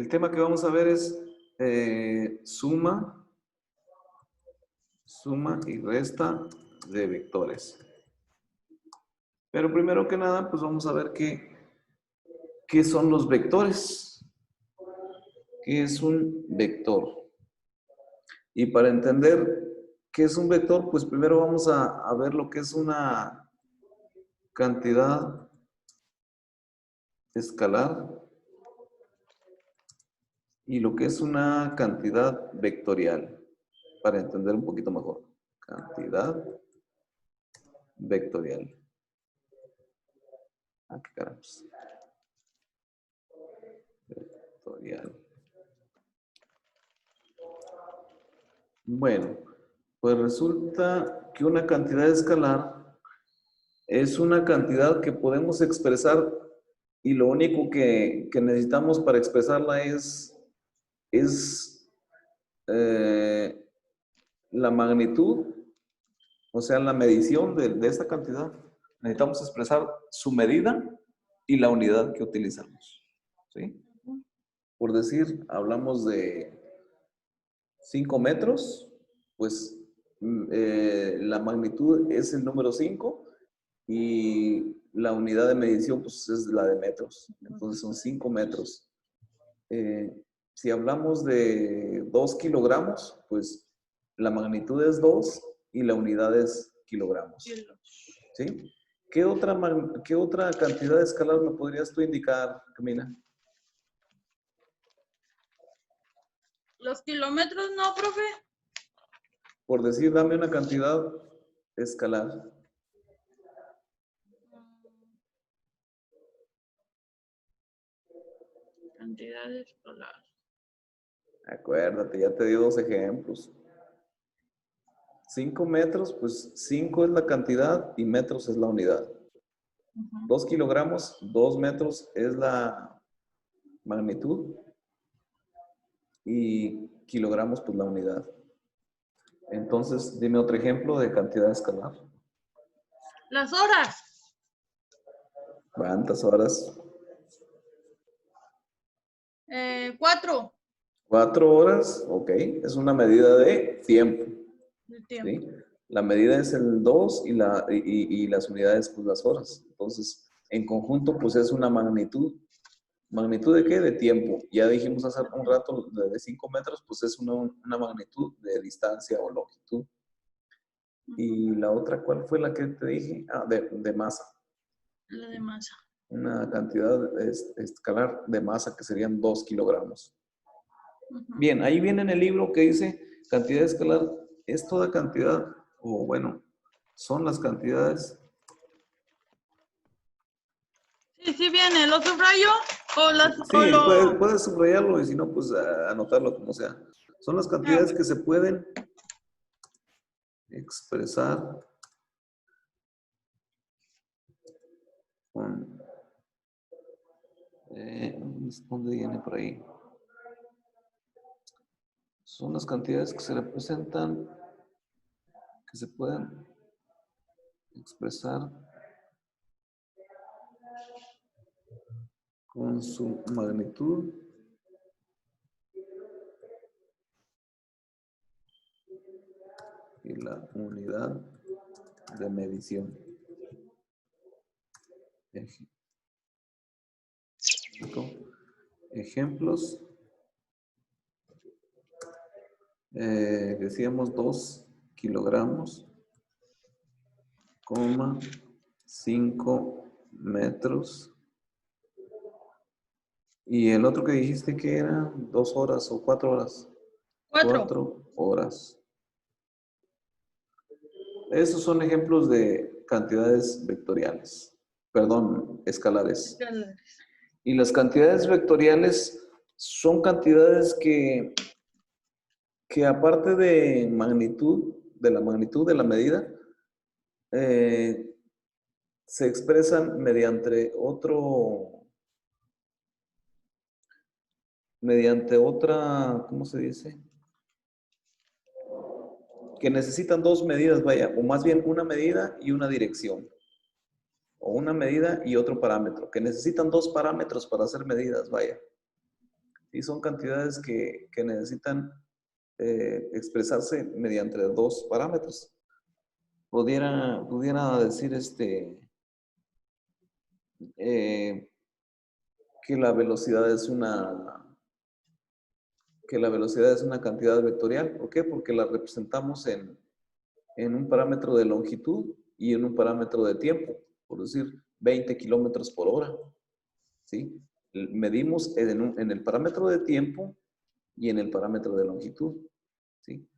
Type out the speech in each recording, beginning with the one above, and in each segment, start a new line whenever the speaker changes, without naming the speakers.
El tema que vamos a ver es suma y resta de vectores. Pero primero que nada, pues vamos a ver qué son los vectores. ¿Qué es un vector? Y para entender qué es un vector, pues primero vamos a ver lo que es una cantidad escalar y lo que es una cantidad vectorial, para entender un poquito mejor. Cantidad vectorial. Ah, qué carajos. Vectorial. Bueno, pues resulta que una cantidad escalar es una cantidad que podemos expresar y lo único que necesitamos para expresarla es la magnitud, o sea, la medición de esta cantidad. Necesitamos expresar su medida y la unidad que utilizamos. ¿Sí? Por decir, hablamos de 5 metros, pues la magnitud es el número 5 y la unidad de medición pues es la de metros. Entonces son 5 metros. Si hablamos de 2 kilogramos, pues la magnitud es 2 y la unidad es kilogramos. ¿Sí? ¿Qué otra cantidad escalar me podrías tú indicar, Camila?
Los kilómetros no, profe.
Por decir, dame una cantidad escalar.
Cantidad escalar.
Acuérdate, ya te di 2 ejemplos. 5 metros, pues 5 es la cantidad y metros es la unidad. 2 kilogramos, 2 metros es la magnitud y kilogramos pues la unidad. Entonces, dime otro ejemplo de cantidad escalar.
Las horas.
¿Cuántas horas?
4.
4 horas, ok. Es una medida de tiempo.
De tiempo.
¿Sí? La medida es el 2 y las unidades, pues las horas. Entonces, en conjunto, pues es una magnitud. ¿Magnitud de qué? De tiempo. Ya dijimos hace un rato de 5 metros, pues es una magnitud de distancia o longitud. Y la otra, ¿cuál fue la que te dije? Ah, de masa.
La de masa.
Una cantidad escalar de masa que serían 2 kilogramos. Bien, ahí viene en el libro que dice cantidad escalar es toda cantidad, o bueno, son las cantidades.
Sí viene. ¿Lo subrayo?
Sí, puedes subrayarlo y si no, pues anotarlo como sea. Son las cantidades que se pueden expresar con... ¿dónde viene por ahí? Son las cantidades que se representan, que se pueden expresar con su magnitud y la unidad de medición. Ejemplos. Decíamos 2 kilogramos, 5 metros. Y el otro que dijiste que era 2 horas o 4 horas. 4 horas. Esos son ejemplos de cantidades vectoriales. Perdón, escalares. Y las cantidades vectoriales son cantidades que aparte de magnitud, de la magnitud de la medida, se expresan mediante otra, ¿cómo se dice? Que necesitan 2 medidas, vaya, o más bien una medida y una dirección. O una medida y otro parámetro, que necesitan 2 parámetros para hacer medidas, vaya. Y son cantidades que necesitan expresarse mediante dos parámetros. Pudiera decir que la velocidad es una cantidad vectorial. ¿Por qué? Porque la representamos en un parámetro de longitud y en un parámetro de tiempo, por decir 20 kilómetros por hora. ¿Sí? Medimos en el parámetro de tiempo y en el parámetro de longitud. ¿Sí?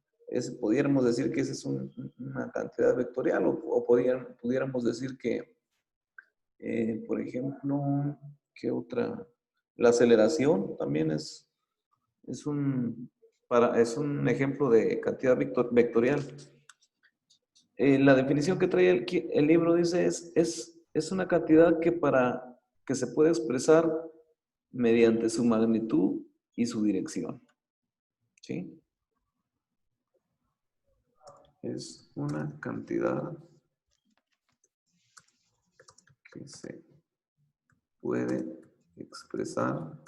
Pudiéramos decir que esa es una cantidad vectorial o pudiéramos decir que, por ejemplo, ¿qué otra? La aceleración también es un ejemplo de cantidad vectorial. La definición que trae el libro dice es una cantidad que se puede expresar mediante su magnitud y su dirección. ¿Sí? Es una cantidad que se puede expresar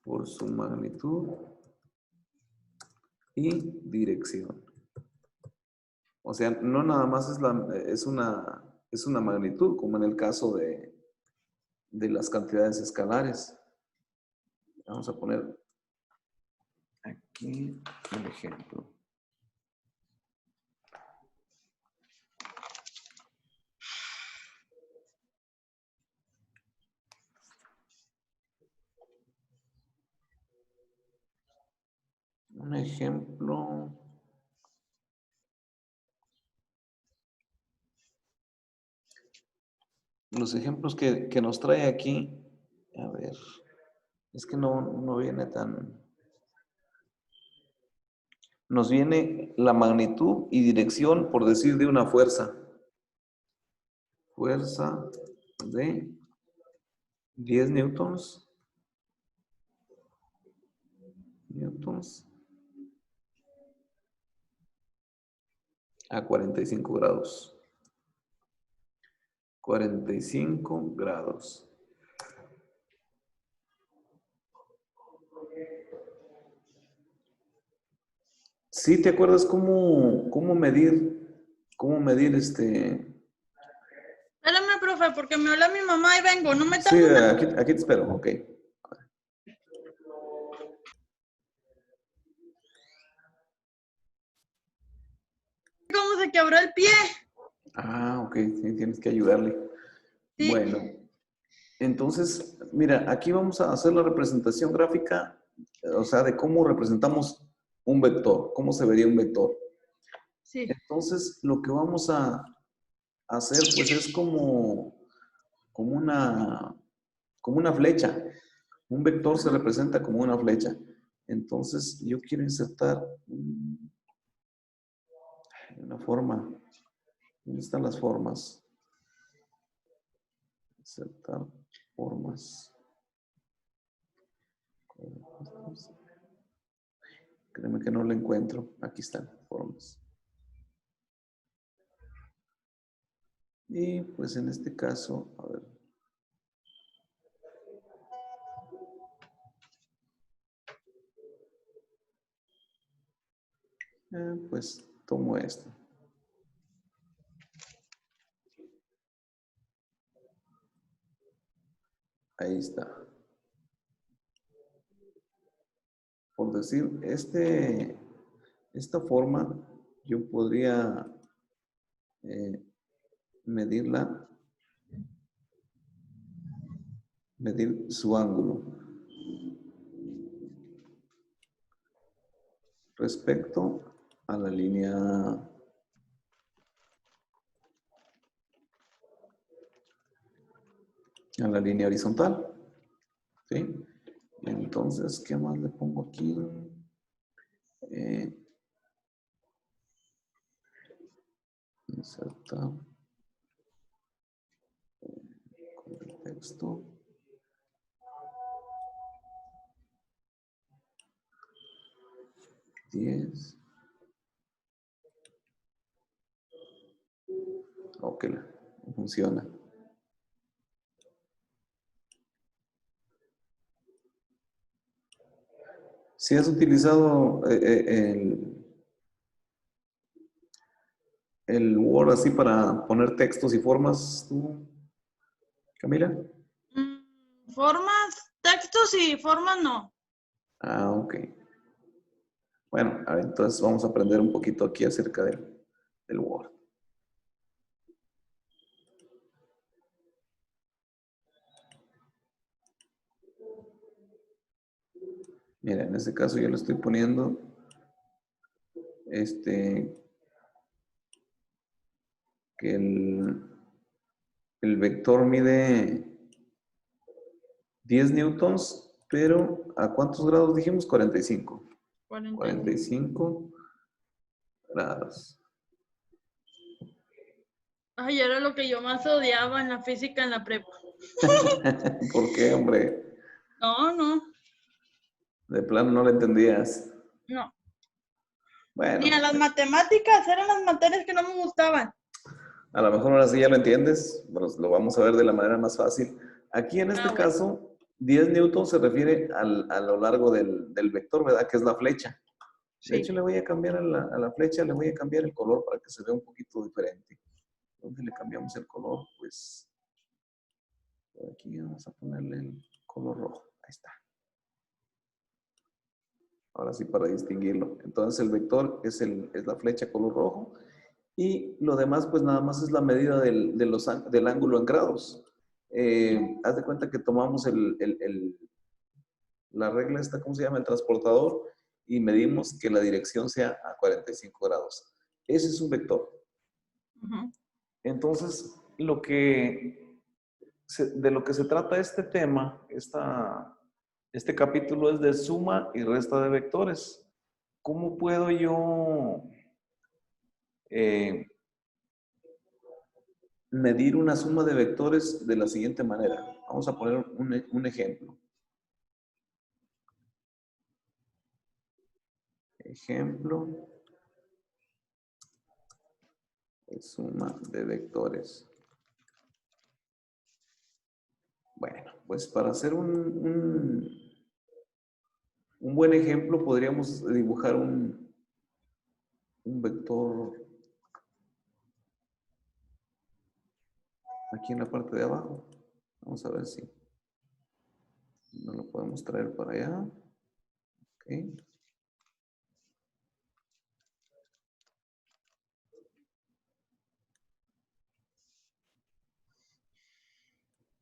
por su magnitud y dirección. O sea, no nada más es una magnitud, como en el caso de las cantidades escalares. Vamos a poner aquí el ejemplo. Un ejemplo. Los ejemplos que nos trae aquí, a ver, es que no viene tan... Nos viene la magnitud y dirección, por decir, de una fuerza. Fuerza de 10 newtons. A 45 grados. 45 grados. ¿Sí te acuerdas cómo medir
Espérame, profe, porque me habla mi mamá y vengo. No me
Sí,
tardo nada.
aquí te espero, ok.
¿Cómo se quebró el pie?
Ah, ok, sí, tienes que ayudarle.
Sí.
Bueno, entonces, mira, aquí vamos a hacer la representación gráfica, o sea, de cómo representamos un vector, cómo se vería un vector.
Sí.
Entonces, lo que vamos a hacer, pues, es como una flecha. Un vector se representa como una flecha. Entonces, yo quiero insertar una forma. ¿Dónde están las formas? Insertar formas. Créeme que no lo encuentro. Aquí están, formas. Y pues en este caso, a ver. Pues tomo esto. Ahí está. Por decir, esta forma, yo podría medir su ángulo respecto a la línea horizontal. ¿Sí? Entonces, ¿qué más le pongo aquí? Insertar con el texto. Ok, funciona. Si has utilizado el Word así para poner textos y formas, tú, Camila.
Formas, textos y formas no.
Ah, ok. Bueno, a ver, entonces vamos a aprender un poquito aquí acerca del Word. Mira, en este caso yo le estoy poniendo que el vector mide 10 newtons, pero ¿a cuántos grados dijimos? 45. 45 grados.
Ay, era lo que yo más odiaba en la física en la prepa.
¿Por qué, hombre?
No.
De plano no lo entendías.
No. Ni a
Bueno,
las matemáticas, eran las materias que no me gustaban.
a lo mejor ahora sí ya lo entiendes, pero lo vamos a ver de la manera más fácil. Aquí en este
Bueno.
caso, 10 newtons se refiere a lo largo del vector, ¿verdad? Que es la flecha. De hecho,
Sí.
le voy a cambiar a la flecha, le voy a cambiar el color para que se vea un poquito diferente. ¿Dónde le cambiamos el color? Pues por aquí vamos a ponerle el color rojo. Ahí está. Ahora sí, para distinguirlo. Entonces, el vector es la flecha color rojo. Y lo demás, pues nada más es la medida del ángulo en grados. Haz de cuenta que tomamos la regla esta, ¿cómo se llama? El transportador, y medimos que la dirección sea a 45 grados. Ese es un vector.
Uh-huh.
Entonces, de lo que se trata este tema, este capítulo es de suma y resta de vectores. ¿Cómo puedo yo medir una suma de vectores de la siguiente manera? Vamos a poner un ejemplo. Ejemplo de suma de vectores. Bueno, pues para hacer un buen ejemplo podríamos dibujar un vector aquí en la parte de abajo. Vamos a ver si no lo podemos traer para allá. Ok.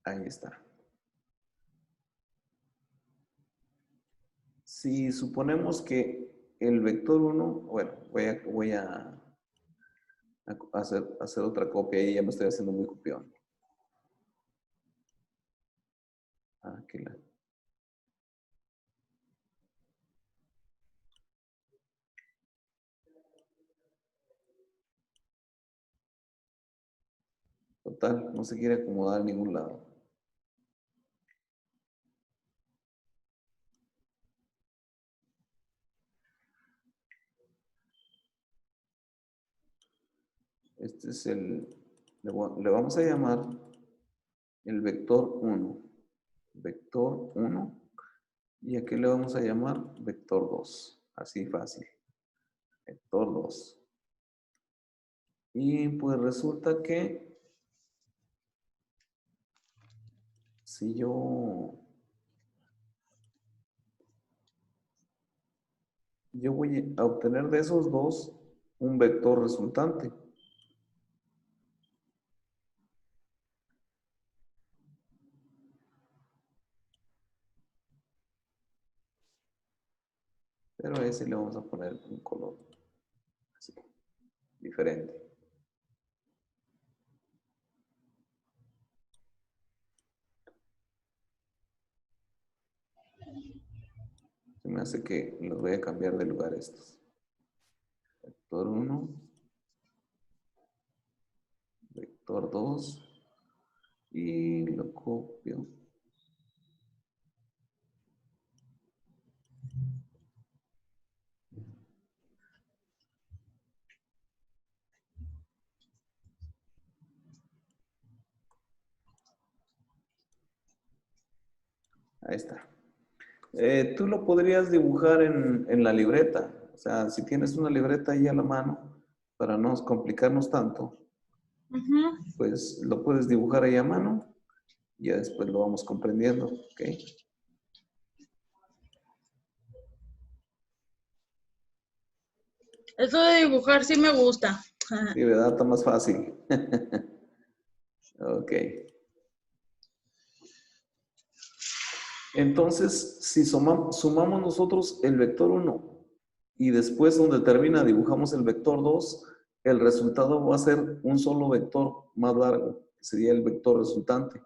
Ahí está. Si suponemos que el vector 1, bueno, voy a hacer otra copia y ya me estoy haciendo muy copión. Aquí la. Total, no se quiere acomodar en ningún lado. Este es le vamos a llamar el vector 1. Vector 1. Y aquí le vamos a llamar vector 2. Así fácil. Vector 2. Y pues resulta que si yo voy a obtener de esos dos un vector resultante. Pero a ese le vamos a poner un color así, diferente. Se me hace que los voy a cambiar de lugar estos. Vector 1, vector 2 y lo copio. Ahí está. Tú lo podrías dibujar en la libreta. O sea, si tienes una libreta ahí a la mano, para no complicarnos tanto,
Ujú.
pues lo puedes dibujar ahí a mano y ya después lo vamos comprendiendo, ¿ok?
Eso de dibujar sí me gusta.
Sí, ¿verdad? Está más fácil. Ok. Entonces, si sumamos nosotros el vector 1 y después donde termina dibujamos el vector 2, el resultado va a ser un solo vector más largo, que sería el vector resultante.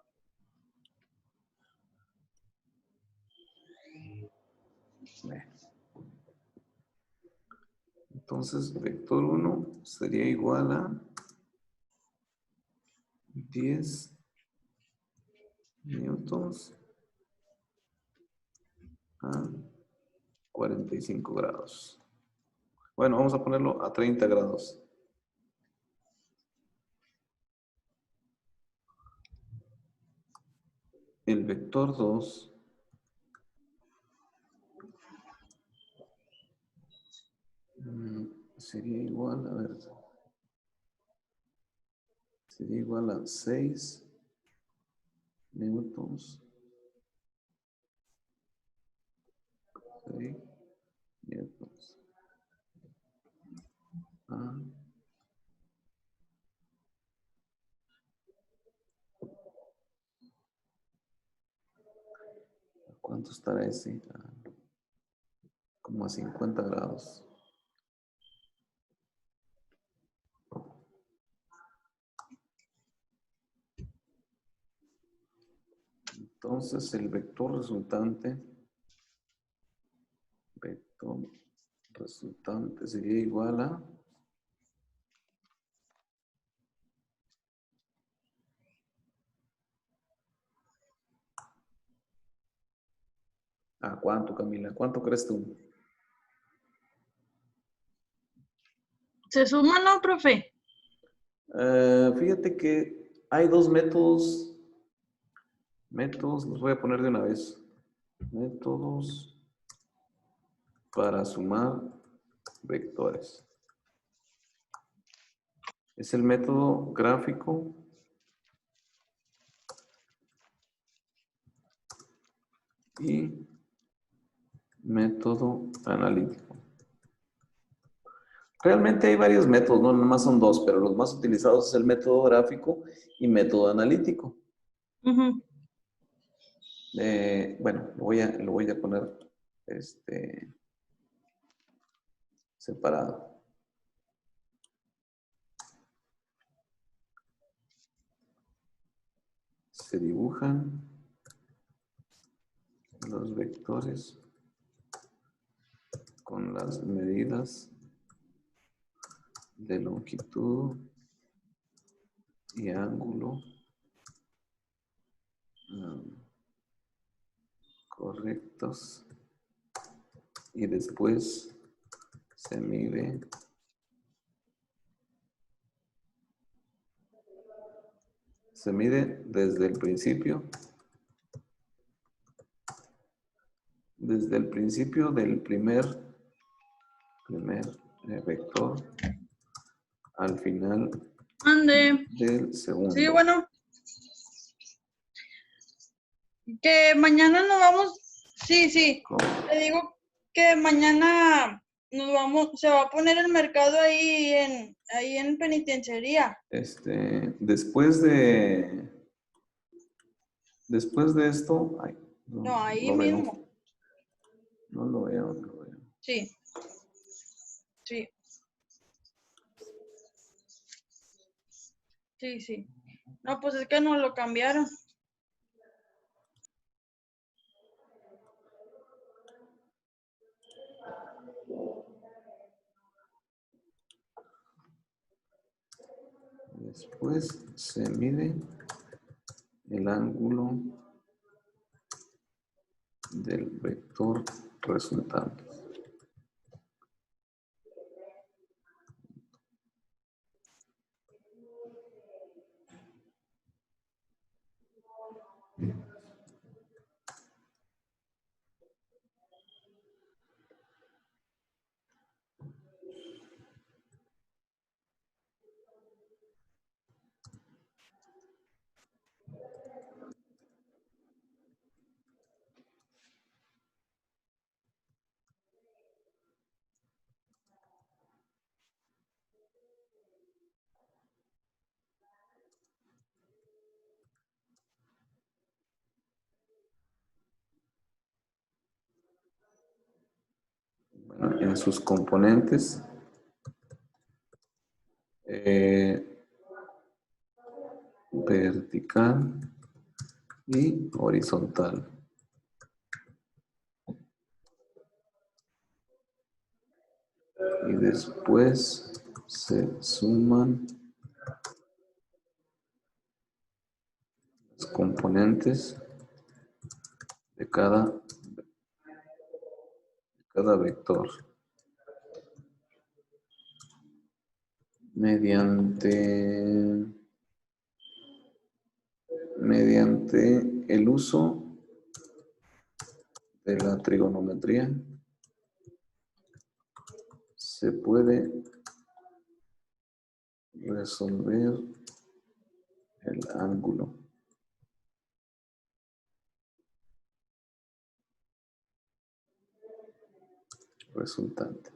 Entonces, vector 1 sería igual a 10 newtons a 45 grados. Bueno, vamos a ponerlo a 30 grados. El vector 2 sería igual, a ver, sería igual a 6 newtons. 6 newtons a ¿cuánto estará ese? Como a 50 grados. Entonces el vector resultante sería igual ¿a cuánto, Camila? ¿Cuánto crees tú?
¿Se suma, no, profe?
Fíjate que hay dos métodos. Métodos, los voy a poner de una vez. Métodos para sumar vectores. Es el método gráfico y método analítico. Realmente hay varios métodos, no nomás son dos, pero los más utilizados es el método gráfico y método analítico.
Ujú.
Bueno, lo voy a poner separado. Se dibujan los vectores con las medidas de longitud y ángulo correctos y después se mide desde el principio del primer vector al final
Ande.
del
Sí,
segundo.
bueno, que mañana nos vamos. Sí, sí.
¿Cómo?
Le digo que mañana nos vamos, se va a poner el mercado ahí en penitenciaría.
Después de esto, ay,
No,
no
ahí
lo veo,
mismo.
no lo veo, no lo veo.
Sí, sí, sí, sí. No, pues es que nos lo cambiaron.
Después se mide el ángulo del vector resultante. sus componentes vertical y horizontal. Y después se suman los componentes de cada vector mediante el uso de la trigonometría. Se puede resolver el ángulo resultante.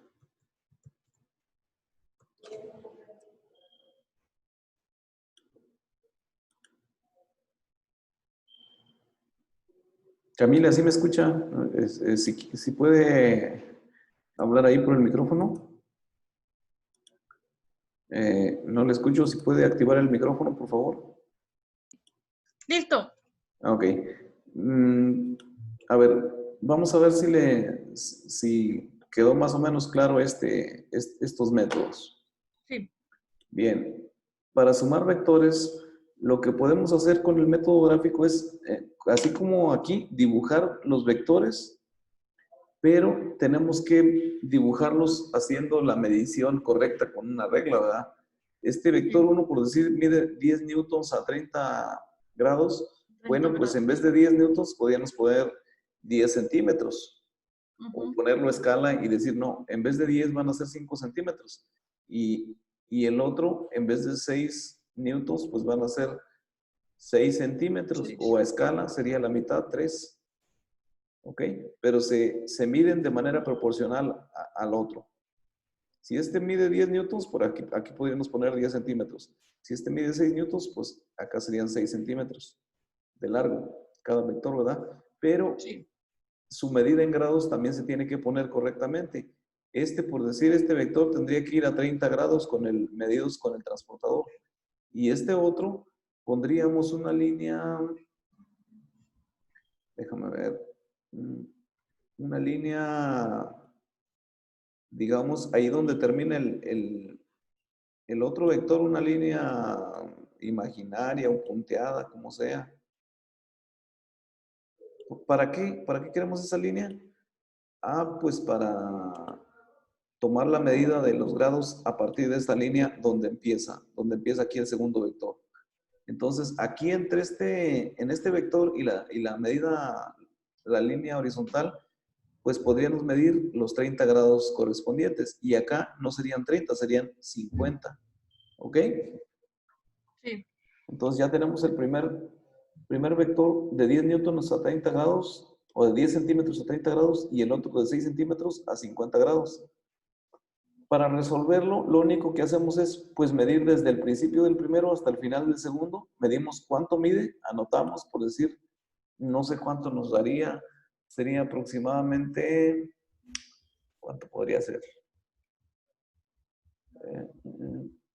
Camila, ¿sí me escucha? Si puede hablar ahí por el micrófono. No le escucho. Si puede activar el micrófono, por favor.
Listo.
Ok. A ver, vamos a ver si quedó más o menos claro estos métodos.
Sí.
Bien. Para sumar vectores, lo que podemos hacer con el método gráfico es, así como aquí, dibujar los vectores, pero tenemos que dibujarlos haciendo la medición correcta con una regla, ¿verdad? Este vector 1, por decir, mide 10 newtons a 30 grados. Bueno, pues en vez de 10 newtons, podríamos poner 10 centímetros. O ponerlo a escala y decir, no, en vez de 10 van a ser 5 centímetros. Y el otro, en vez de 6 newtons, pues van a ser 6 centímetros.
Sí.
O a escala sería la mitad, 3. ¿Ok? Pero se miden de manera proporcional al otro. Si este mide 10 newtons, por aquí podríamos poner 10 centímetros. Si este mide 6 newtons, pues acá serían 6 centímetros de largo cada vector, ¿verdad? Pero
Sí.
su medida en grados también se tiene que poner correctamente. Por decir, este vector tendría que ir a 30 grados medidos con el transportador. Y este otro, pondríamos una línea, déjame ver, una línea, digamos, ahí donde termina el otro vector, una línea imaginaria o punteada, como sea. ¿Para qué? ¿Para qué queremos esa línea? Pues para tomar la medida de los grados a partir de esta línea donde empieza aquí el segundo vector. Entonces, aquí en este vector y la medida, la línea horizontal, pues podríamos medir los 30 grados correspondientes. Y acá no serían 30, serían 50. ¿Ok?
Sí.
Entonces ya tenemos el primer vector de 10 newtons a 30 grados, o de 10 centímetros a 30 grados, y el otro de 6 centímetros a 50 grados. Para resolverlo, lo único que hacemos es pues medir desde el principio del primero hasta el final del segundo. Medimos cuánto mide, anotamos, por decir, no sé cuánto nos daría. Sería aproximadamente, ¿cuánto podría ser?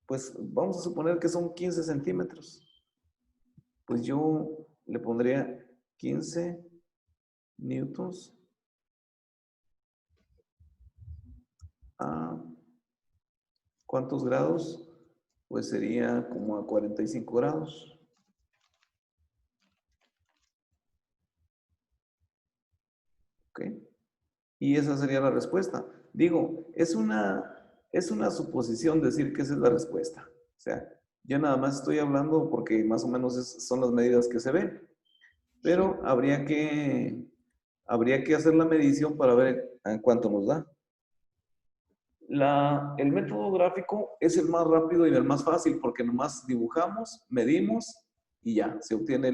Pues vamos a suponer que son 15 centímetros. Pues yo le pondría 15 newtons a ¿cuántos grados? Pues sería como a 45 grados. ¿Ok? Y esa sería la respuesta. Digo, es una suposición decir que esa es la respuesta. O sea, yo nada más estoy hablando porque más o menos son las medidas que se ven. Pero habría que hacer la medición para ver cuánto nos da. El método gráfico es el más rápido y el más fácil porque nomás dibujamos, medimos y ya, se obtiene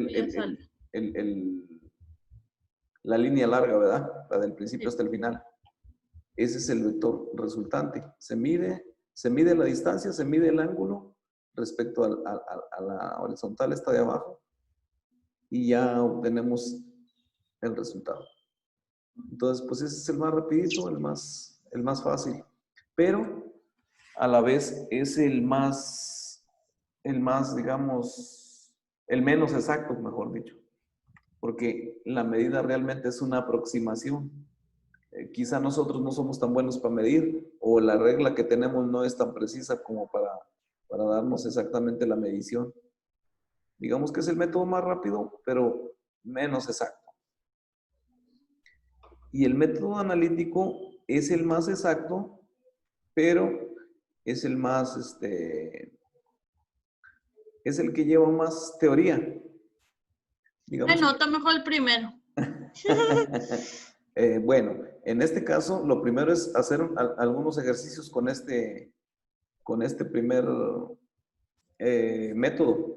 la línea larga, ¿verdad? La del principio hasta el final. Ese es el vector resultante. Se mide la distancia, se mide el ángulo respecto a la horizontal esta de abajo y ya obtenemos el resultado. Entonces, pues ese es el más rapidito, el más el más fácil, pero a la vez es digamos, el menos exacto, mejor dicho, porque la medida realmente es una aproximación. Quizá nosotros no somos tan buenos para medir o la regla que tenemos no es tan precisa como para darnos exactamente la medición. Digamos que es el método más rápido, pero menos exacto. Y el método analítico es el más exacto, pero es el más, es el que lleva más teoría. Digamos
No, está mejor el primero.
bueno, en este caso, lo primero es hacer algunos ejercicios con este primer método.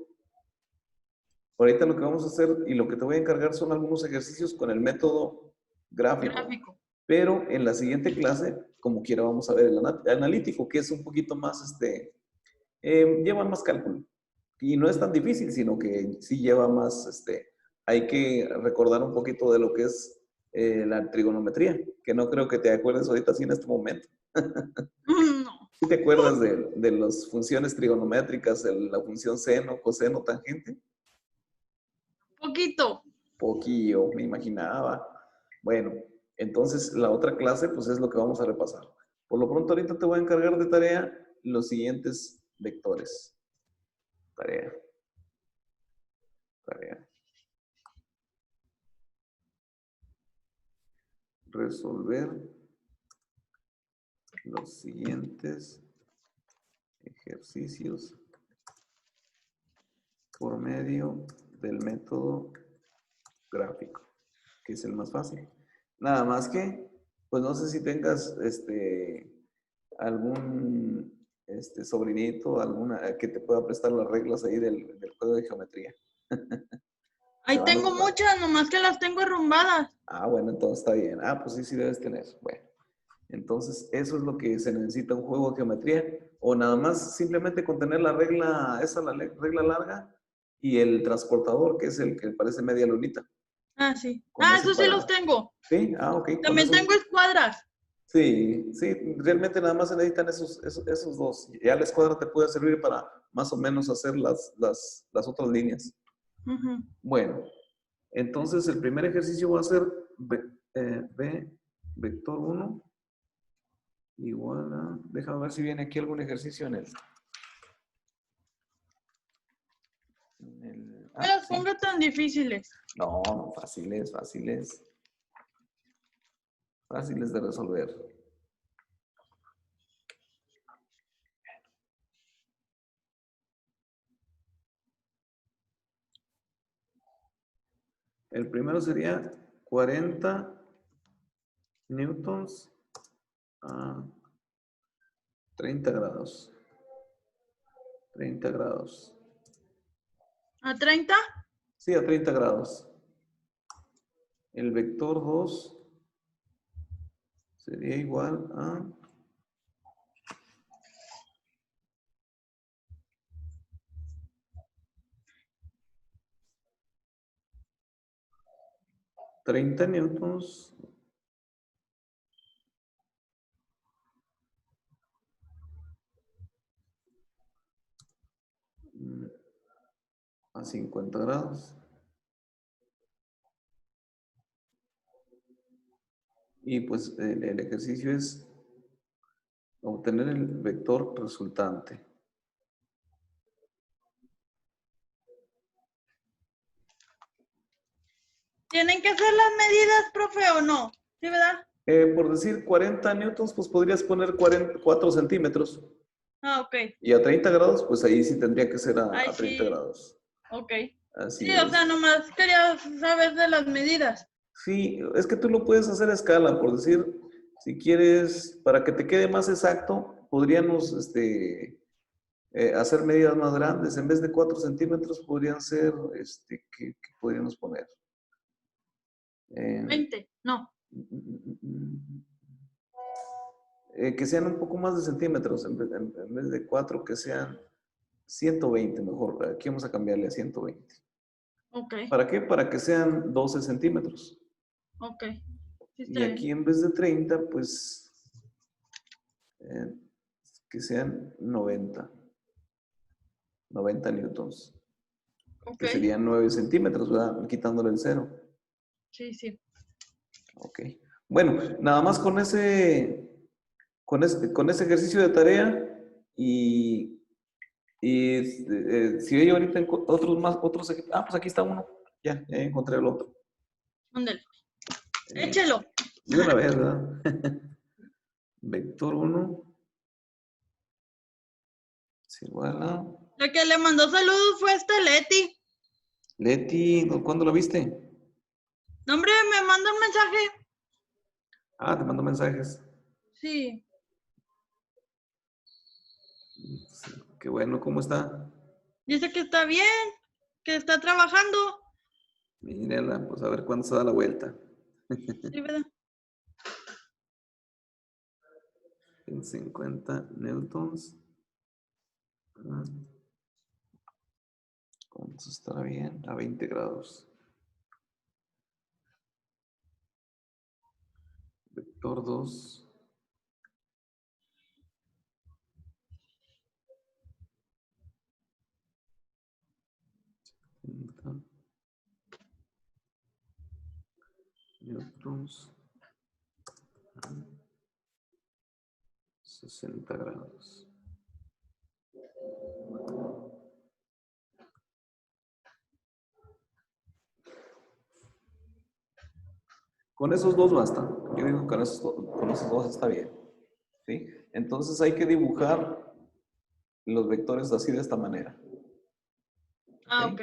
Ahorita lo que vamos a hacer y lo que te voy a encargar son algunos ejercicios con el método gráfico. Pero en la siguiente clase, como quiera, vamos a ver el analítico, que es un poquito más, lleva más cálculo. Y no es tan difícil, sino que sí lleva más, hay que recordar un poquito de lo que es la trigonometría, que no creo que te acuerdes ahorita así en este momento.
No.
¿Sí te acuerdas de las funciones trigonométricas, la función seno, coseno, tangente?
Poquito.
Poquillo, me imaginaba. Bueno, entonces la otra clase pues es lo que vamos a repasar. Por lo pronto ahorita te voy a encargar de tarea los siguientes vectores. Tarea. Resolver los siguientes ejercicios por medio del método gráfico, que es el más fácil. Nada más que, pues no sé si tengas algún sobrinito, alguna que te pueda prestar las reglas ahí del juego de geometría.
Ahí tengo muchas, nomás que las tengo arrumbadas.
Ah, bueno, entonces está bien. Ah, pues sí, sí debes tener. Bueno, entonces eso es lo que se necesita un juego de geometría. O nada más simplemente con tener la regla, regla larga y el transportador, que es el que parece media lunita.
Ah, sí.
Con
Eso sí los tengo.
Sí, ah, ok.
También tengo escuadras.
Sí, sí, realmente nada más se necesitan esos dos. Ya la escuadra te puede servir para más o menos hacer las otras líneas. Bueno, entonces el primer ejercicio va a ser B vector 1 igual a... Déjame ver si viene aquí algún ejercicio en el...
No las pongo tan difíciles.
No, no, fáciles, fáciles. Fáciles de resolver. El primero sería 40 newtons a 30 grados. 30 grados.
¿A 30?
Sí, a 30 grados. El vector 2 sería igual a 30 newtons a 50 grados. Y pues el ejercicio es obtener el vector resultante.
¿Tienen que hacer las medidas, profe, o no? ¿Sí, verdad?
Por decir 40 newtons, pues podrías poner 4 centímetros.
Ah, ok.
Y a 30 grados, pues ahí sí tendría que ser a 30
sí.
grados.
Ok.
Así
Sí,
es.
o sea, nomás quería saber de las medidas.
Sí, es que tú lo puedes hacer a escala, por decir, si quieres, para que te quede más exacto, podríamos hacer medidas más grandes. En vez de 4 centímetros, podrían ser, ¿qué podríamos poner?
20, no.
Que sean un poco más de centímetros, en vez de 4, que sean 120 mejor. Aquí vamos a cambiarle a 120.
Ok.
¿Para qué? Para que sean 12 centímetros.
Ok. Sí,
Y aquí en vez de 30, pues eh, que sean 90 newtons,
Ok.
que serían 9 centímetros, ¿verdad? Quitándole el 0.
Sí, sí.
Ok. Bueno, nada más con ese ejercicio de tarea y si hay ahorita otros ejemplos. Ah, pues aquí está uno. Ya encontré el otro.
Ándale.
Eh,
Échelo.
de una vez, ¿verdad? Vector 1 es igual a...
La que le mandó saludos fue Leti.
Leti, ¿cuándo la viste?
No, hombre, me manda un mensaje.
Ah, te mando mensajes.
Sí.
Sí, qué bueno, ¿cómo está?
Dice que está bien, que está trabajando.
Mírala, pues a ver cuándo se da la vuelta.
Sí, ¿verdad?
En 50 newtons. Ah, ¿cuánto estará bien? A 20 grados. Vector 2. Newtons. 60 grados. Con esos dos basta. Yo digo que con esos dos está bien. ¿Sí? Entonces hay que dibujar los vectores así de esta manera.
Ah,
¿Ok?
ok.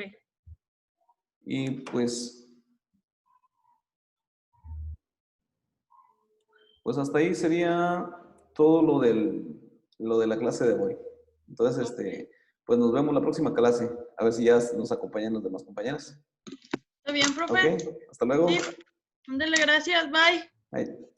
Y pues hasta ahí sería todo lo de la clase de hoy. Entonces, pues nos vemos la próxima clase. A ver si ya nos acompañan los demás compañeros.
¿Está bien,
¿Ok?
profe?
Hasta luego.
Sí. Ándale, gracias. Bye.
Bye.